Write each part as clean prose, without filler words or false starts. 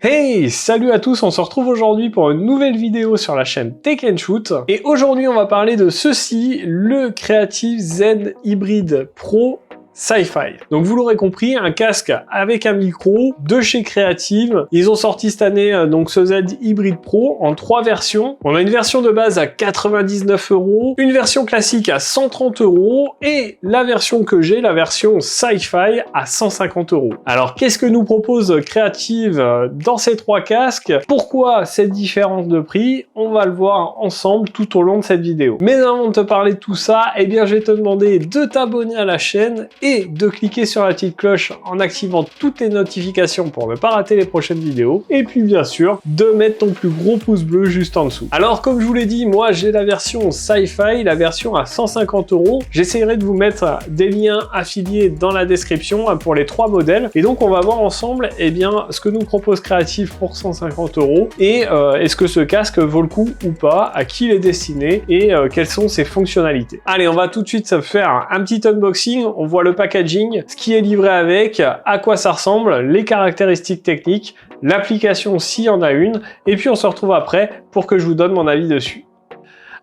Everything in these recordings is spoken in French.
Hey, salut à tous, on se retrouve aujourd'hui pour une nouvelle vidéo sur la chaîne Tech & Shoot. Et aujourd'hui, on va parler de ceci, le Creative Zen Hybrid Pro Sci-Fi. Donc vous l'aurez compris, un casque avec un micro de chez Creative. Ils ont sorti cette année donc ce Z Hybrid Pro en 3 versions. On a une version de base à 99 €, une version classique à 130 € et la version que j'ai, la version Sci-Fi à 150 €. Alors qu'est-ce que nous propose Creative dans ces 3 casques? Pourquoi cette différence de prix? On va le voir ensemble tout au long de cette vidéo. Mais avant de te parler de tout ça, eh bien je vais te demander de t'abonner à la chaîne et de cliquer sur la petite cloche en activant toutes les notifications pour ne pas rater les prochaines vidéos. Et puis bien sûr, de mettre ton plus gros pouce bleu juste en dessous. Alors comme je vous l'ai dit, moi j'ai la version Sci-Fi, la version à 150 €. J'essaierai de vous mettre des liens affiliés dans la description pour les 3 modèles. Et donc on va voir ensemble eh bien, ce que nous propose Creative pour 150 € et est-ce que ce casque vaut le coup ou pas, à qui il est destiné et quelles sont ses fonctionnalités. Allez, on va tout de suite se faire un petit unboxing. On voit le packaging, ce qui est livré avec, à quoi ça ressemble, les caractéristiques techniques, l'application s'il y en a une, et puis on se retrouve après pour que je vous donne mon avis dessus.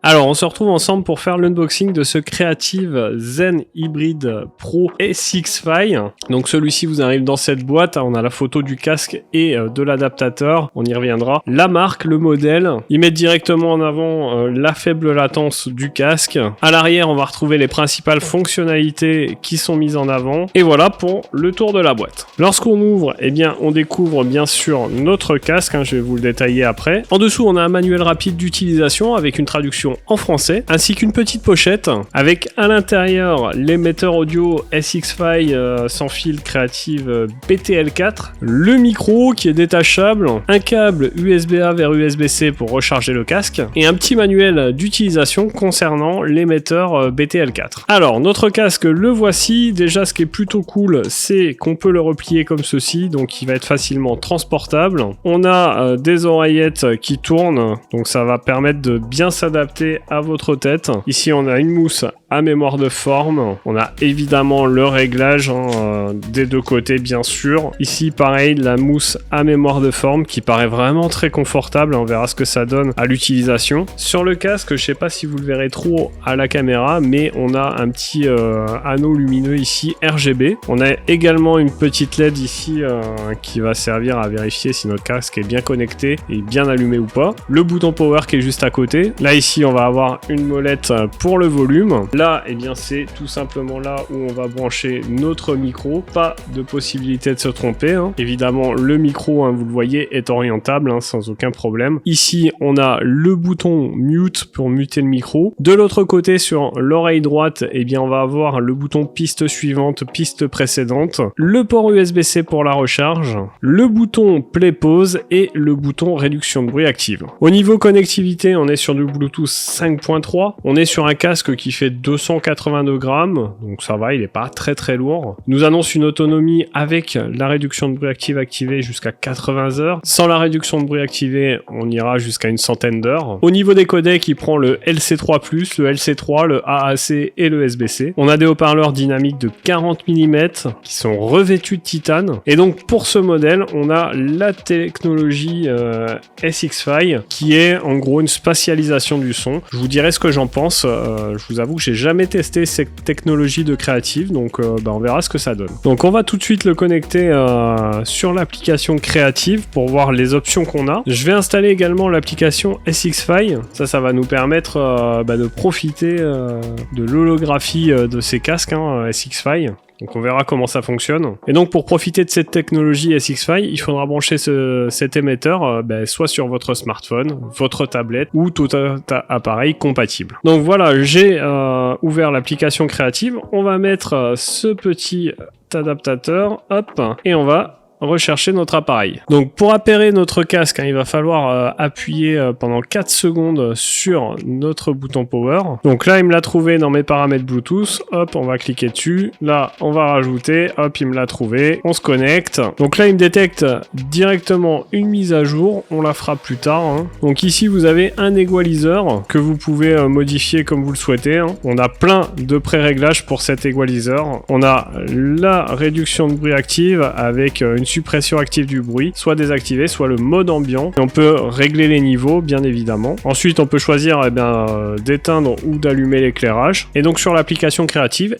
Alors, on se retrouve ensemble pour faire l'unboxing de ce Creative Zen Hybrid Pro SX-Fi. Donc celui-ci vous arrive dans cette boîte. On a la photo du casque et de l'adaptateur. On y reviendra. La marque, le modèle. Ils mettent directement en avant la faible latence du casque. À l'arrière, on va retrouver les principales fonctionnalités qui sont mises en avant. Et voilà pour le tour de la boîte. Lorsqu'on ouvre, eh bien, on découvre bien sûr notre casque. Je vais vous le détailler après. En dessous, on a un manuel rapide d'utilisation avec une traduction en français, ainsi qu'une petite pochette avec à l'intérieur l'émetteur audio SX-Fi sans fil Creative BTL4, le micro qui est détachable, un câble USB-A vers USB-C pour recharger le casque et un petit manuel d'utilisation concernant l'émetteur BTL4. Alors notre casque, le voici. Déjà, ce qui est plutôt cool, c'est qu'on peut le replier comme ceci, donc il va être facilement transportable. On a des oreillettes qui tournent, donc ça va permettre de bien s'adapter à votre tête. Ici on a une mousse à mémoire de forme. On a évidemment le réglage des deux côtés bien sûr. Ici pareil, la mousse à mémoire de forme qui paraît vraiment très confortable. On verra ce que ça donne à l'utilisation. Sur le casque, je sais pas si vous le verrez trop à la caméra, mais on a un petit anneau lumineux ici RGB. On a également une petite LED ici qui va servir à vérifier si notre casque est bien connecté et bien allumé ou pas. Le bouton power qui est juste à côté. Là ici on va avoir une molette pour le volume. Là, eh bien, c'est tout simplement là où on va brancher notre micro. Pas de possibilité de se tromper. Évidemment, le micro, vous le voyez, est orientable sans aucun problème. Ici, on a le bouton mute pour muter le micro. De l'autre côté, sur l'oreille droite, eh bien, on va avoir le bouton piste suivante, piste précédente, le port USB-C pour la recharge, le bouton play pause et le bouton réduction de bruit active. Au niveau connectivité, on est sur du Bluetooth 5.3. On est sur un casque qui fait 282 grammes, donc ça va, il n'est pas très très lourd. Il nous annonce une autonomie avec la réduction de bruit active activée jusqu'à 80 heures. Sans la réduction de bruit activée, on ira jusqu'à une centaine d'heures. Au niveau des codecs, il prend le LC3+, le LC3, le AAC et le SBC. On a des haut-parleurs dynamiques de 40 mm qui sont revêtus de titane. Et donc pour ce modèle, on a la technologie SX-Fi qui est en gros une spatialisation du son. Je vous dirai ce que j'en pense. Je vous avoue que j'ai jamais testé cette technologie de Creative, donc on verra ce que ça donne. Donc on va tout de suite le connecter sur l'application Creative pour voir les options qu'on a. Je vais installer également l'application SX-Fi. Ça va nous permettre de profiter de l'holographie de ces casques SX-Fi. Donc on verra comment ça fonctionne. Et donc pour profiter de cette technologie SX-Fi, il faudra brancher cet émetteur soit sur votre smartphone, votre tablette ou tout appareil compatible. Donc voilà, j'ai ouvert l'application Creative. On va mettre ce petit adaptateur, hop, et on va rechercher notre appareil. Donc pour appairer notre casque, il va falloir appuyer pendant 4 secondes sur notre bouton power. Donc là il me l'a trouvé dans mes paramètres Bluetooth, hop, on va cliquer dessus, là on va rajouter, hop, il me l'a trouvé, on se connecte. Donc là il me détecte directement une mise à jour, on la fera plus tard. Donc ici vous avez un equalizer que vous pouvez modifier comme vous le souhaitez. On a plein de pré-réglages pour cet equalizer. On a la réduction de bruit active avec une suppression active du bruit, soit désactivé, soit le mode ambiant. Et on peut régler les niveaux, bien évidemment. Ensuite, on peut choisir d'éteindre ou d'allumer l'éclairage. Et donc sur l'application créative,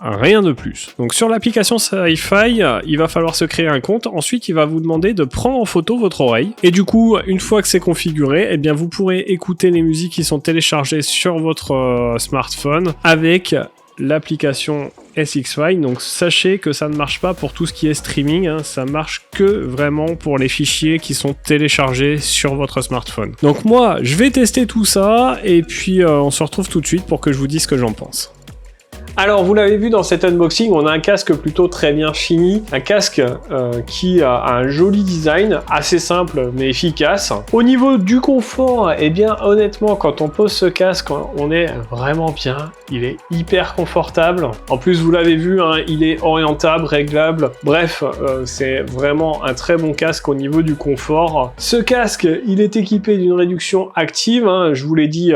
rien de plus. Donc sur l'application Sci-Fi, il va falloir se créer un compte. Ensuite, il va vous demander de prendre en photo votre oreille. Et du coup, une fois que c'est configuré, vous pourrez écouter les musiques qui sont téléchargées sur votre smartphone avec l'application SXFy. Donc sachez que ça ne marche pas pour tout ce qui est streaming, ça marche que vraiment pour les fichiers qui sont téléchargés sur votre smartphone. Donc moi, je vais tester tout ça et puis on se retrouve tout de suite pour que je vous dise ce que j'en pense. Alors vous l'avez vu dans cet unboxing, on a un casque plutôt très bien fini, un casque qui a un joli design, assez simple mais efficace. Au niveau du confort, honnêtement quand on pose ce casque, on est vraiment bien, il est hyper confortable. En plus vous l'avez vu, il est orientable, réglable, bref, c'est vraiment un très bon casque au niveau du confort. Ce casque, il est équipé d'une réduction active, je vous l'ai dit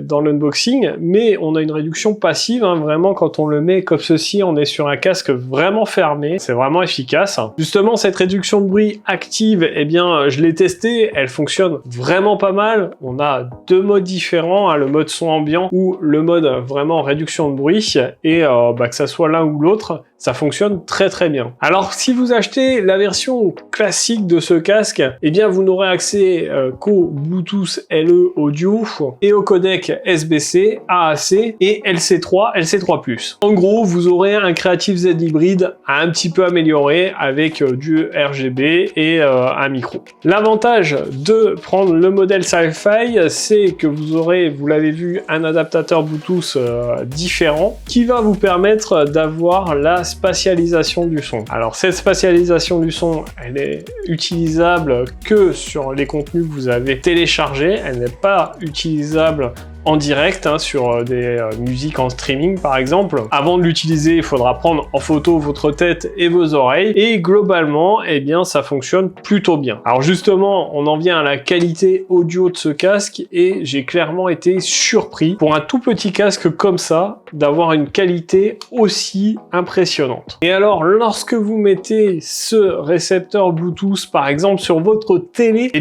dans l'unboxing, mais on a une réduction passive, vraiment quand on le met comme ceci, on est sur un casque vraiment fermé, c'est vraiment efficace. Justement, cette réduction de bruit active, je l'ai testée, elle fonctionne vraiment pas mal. On a deux modes différents, le mode son ambiant ou le mode vraiment réduction de bruit, et que ça soit l'un ou l'autre, ça fonctionne très très bien. Alors si vous achetez la version classique de ce casque, vous n'aurez accès qu'au Bluetooth LE audio et au codec SBC, AAC et LC3, LC3+. En gros, vous aurez un Creative Z hybride un petit peu amélioré avec du RGB et un micro. L'avantage de prendre le modèle Sci-Fi, c'est que vous aurez, vous l'avez vu, un adaptateur Bluetooth différent qui va vous permettre d'avoir la spatialisation du son. Alors cette spatialisation du son, elle est utilisable que sur les contenus que vous avez téléchargés, elle n'est pas utilisable en direct sur des musiques en streaming par exemple. Avant de l'utiliser, il faudra prendre en photo votre tête et vos oreilles et globalement, ça fonctionne plutôt bien. Alors justement, on en vient à la qualité audio de ce casque et j'ai clairement été surpris pour un tout petit casque comme ça d'avoir une qualité aussi impressionnante. Et alors, lorsque vous mettez ce récepteur Bluetooth par exemple sur votre télé,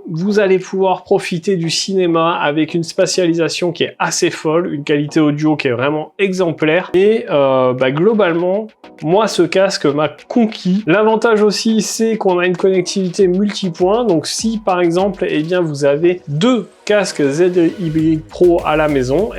vous allez pouvoir profiter du cinéma avec une spatialisation qui est assez folle, une qualité audio qui est vraiment exemplaire et globalement moi ce casque m'a conquis. L'avantage aussi c'est qu'on a une connectivité multipoint, donc si par exemple vous avez deux casques Z Hybrid Pro à la maison,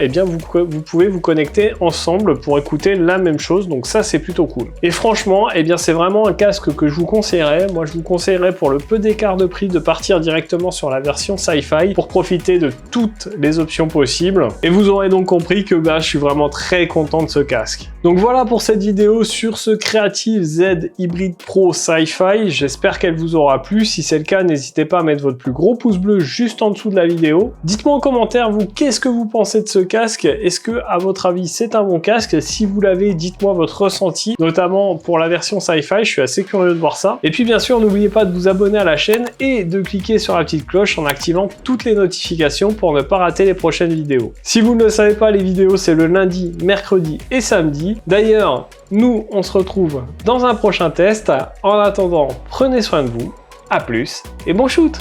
vous pouvez vous connecter ensemble pour écouter la même chose, donc ça c'est plutôt cool. Et franchement, c'est vraiment un casque que je vous conseillerais. Moi je vous conseillerais pour le peu d'écart de prix de partir directement sur la version Sci-Fi pour profiter de toutes les options possibles. Et vous aurez donc compris que je suis vraiment très content de ce casque. Donc voilà pour cette vidéo sur ce Creative Z Hybrid Pro Sci-Fi. J'espère qu'elle vous aura plu. Si c'est le cas, n'hésitez pas à mettre votre plus gros pouce bleu juste en dessous de la vidéo. Dites-moi en commentaire, vous, qu'est-ce que vous pensez de ce casque? Est-ce que, à votre avis, c'est un bon casque? Si vous l'avez, dites-moi votre ressenti, notamment pour la version Sci-Fi, je suis assez curieux de voir ça. Et puis, bien sûr, n'oubliez pas de vous abonner à la chaîne et de cliquer sur la petite cloche en activant toutes les notifications pour ne pas rater les prochaines vidéos. Si vous ne le savez pas, les vidéos, c'est le lundi, mercredi et samedi. D'ailleurs, nous, on se retrouve dans un prochain test. En attendant, prenez soin de vous. À plus et bon shoot!